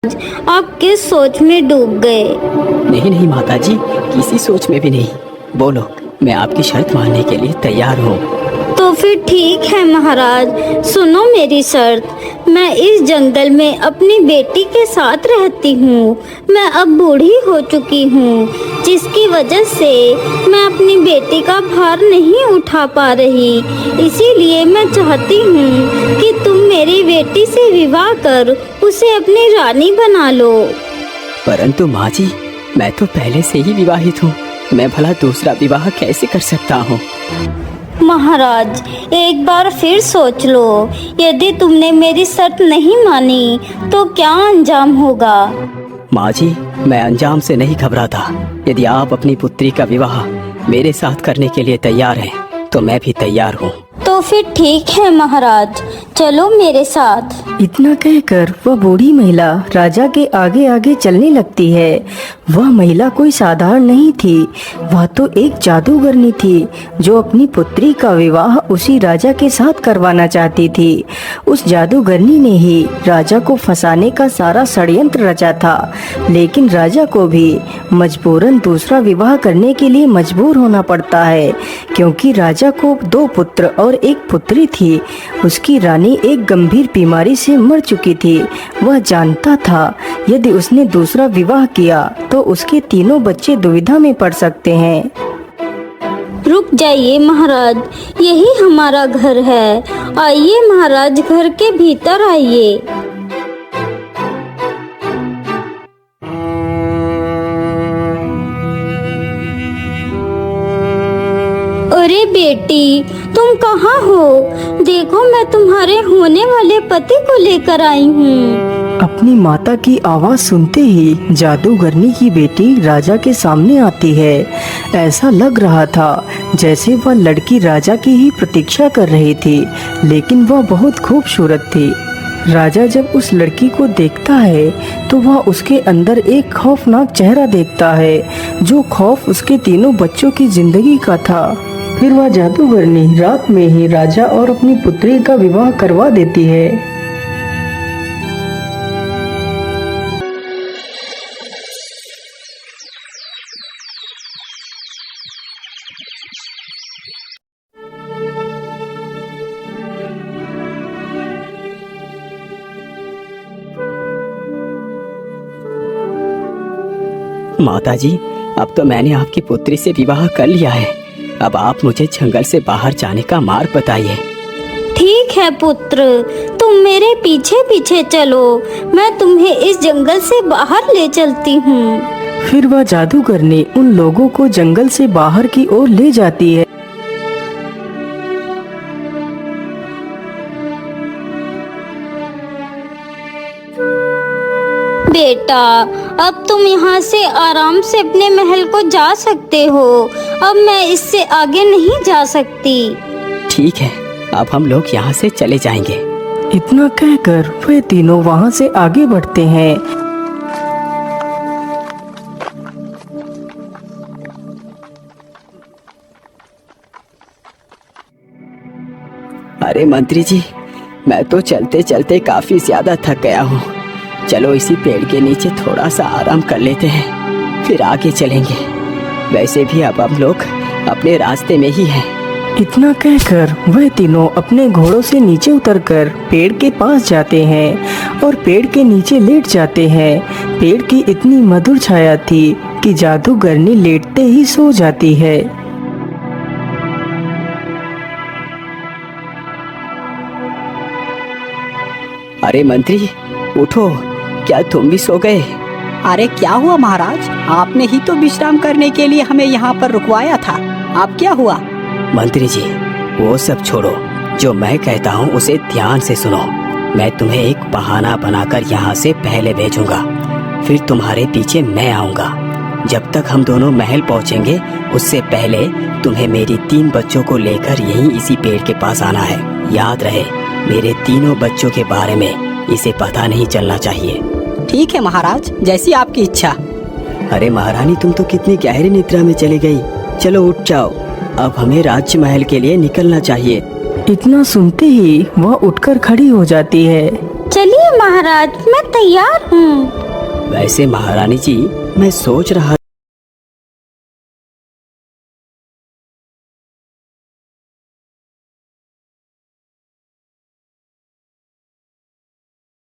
आप किस सोच में डूब गए? नहीं नहीं माताजी, किसी सोच में भी नहीं। बोलो, मैं आपकी शर्त मानने के लिए तैयार हूँ। तो फिर ठीक है महाराज, सुनो मेरी शर्त। मैं इस जंगल में अपनी बेटी के साथ रहती हूँ। मैं अब बूढ़ी हो चुकी हूँ, जिसकी वजह से मैं अपनी बेटी का भार नहीं उठा पा रही। इसीलिए मैं चाहती हूँ कि तुम मेरी बेटी से विवाह कर उसे अपनी रानी बना लो। परंतु माँ जी, मैं तो पहले से ही विवाहित हूँ। मैं भला दूसरा विवाह कैसे कर सकता हूँ? महाराज, एक बार फिर सोच लो। यदि तुमने मेरी शर्त नहीं मानी तो क्या अंजाम होगा? माँ जी, मैं अंजाम से नहीं घबराता। यदि आप अपनी पुत्री का विवाह मेरे साथ करने के लिए तैयार हैं, तो मैं भी तैयार हूँ। तो फिर ठीक है महाराज, चलो मेरे साथ। इतना कहकर वह बूढ़ी महिला राजा के आगे आगे चलने लगती है। वह महिला कोई साधारण नहीं थी, वह तो एक जादूगरनी थी जो अपनी पुत्री का विवाह उसी राजा के साथ करवाना चाहती थी। उस जादूगरनी ने ही राजा को फंसाने का सारा षड्यंत्र रचा था, लेकिन राजा को भी मजबूरन दूसरा विवाह करने के लिए मजबूर होना पड़ता है, क्योंकि राजा को 2 पुत्र और 1 पुत्री थी। उसकी रानी एक गंभीर बीमारी से मर चुकी थी। वह जानता था यदि उसने दूसरा विवाह किया तो उसके तीनों बच्चे दुविधा में पड़ सकते हैं। रुक जाइए महाराज, यही हमारा घर है। आइए महाराज, घर के भीतर आइए। अरे बेटी, तुम कहाँ हो? देखो, मैं तुम्हारे होने वाले पति को लेकर आई हूँ। अपनी माता की आवाज सुनते ही जादूगरनी की बेटी राजा के सामने आती है। ऐसा लग रहा था जैसे वह लड़की राजा की ही प्रतीक्षा कर रही थी, लेकिन वह बहुत खूबसूरत थी। राजा जब उस लड़की को देखता है तो वह उसके अंदर एक खौफनाक चेहरा देखता है, जो खौफ उसके तीनों बच्चों की जिंदगी का था। फिर वह जादूगरनी रात में ही राजा और अपनी पुत्री का विवाह करवा देती है। माताजी, अब तो मैंने आपकी पुत्री से विवाह कर लिया है। अब आप मुझे जंगल से बाहर जाने का मार्ग बताइए। ठीक है पुत्र, तुम मेरे पीछे पीछे चलो, मैं तुम्हें इस जंगल से बाहर ले चलती हूँ। फिर वह जादूगरनी उन लोगों को जंगल से बाहर की ओर ले जाती है। बेटा, अब तुम यहाँ से आराम से अपने महल को जा सकते हो। अब मैं इससे आगे नहीं जा सकती। ठीक है, अब हम लोग यहाँ से चले जाएंगे। इतना कहकर वे तीनों वहाँ से आगे बढ़ते हैं। अरे मंत्री जी, मैं तो चलते चलते काफी ज्यादा थक गया हूँ। चलो इसी पेड़ के नीचे थोड़ा सा आराम कर लेते हैं, फिर आगे चलेंगे। वैसे भी अब हम लोग अपने रास्ते में ही हैं। इतना कहकर वह तीनों अपने घोड़ों से नीचे उतरकर पेड़ के पास जाते हैं और पेड़ के नीचे लेट जाते हैं। पेड़ की इतनी मधुर छाया थी कि जादूगरनी लेटते ही सो जाती है। अरे मंत्री, उठो, क्या तुम भी सो गए? अरे क्या हुआ महाराज, आपने ही तो विश्राम करने के लिए हमें यहाँ पर रुकवाया था। अब क्या हुआ? मंत्री जी, वो सब छोड़ो, जो मैं कहता हूँ उसे ध्यान से सुनो। मैं तुम्हें एक बहाना बनाकर यहाँ से पहले भेजूंगा, फिर तुम्हारे पीछे मैं आऊंगा। जब तक हम दोनों महल पहुँचेंगे, उससे पहले तुम्हें मेरी 3 बच्चों को लेकर यहीं इसी पेड़ के पास आना है। याद रहे, मेरे तीनों बच्चों के बारे में इसे पता नहीं चलना चाहिए। ठीक है महाराज, जैसी आपकी इच्छा। अरे महारानी, तुम तो कितनी गहरी निद्रा में चली गई। चलो उठ जाओ, अब हमें राज्य महल के लिए निकलना चाहिए। इतना सुनते ही वह उठकर खड़ी हो जाती है। चलिए महाराज, मैं तैयार हूँ। वैसे महारानी जी, मैं सोच रहा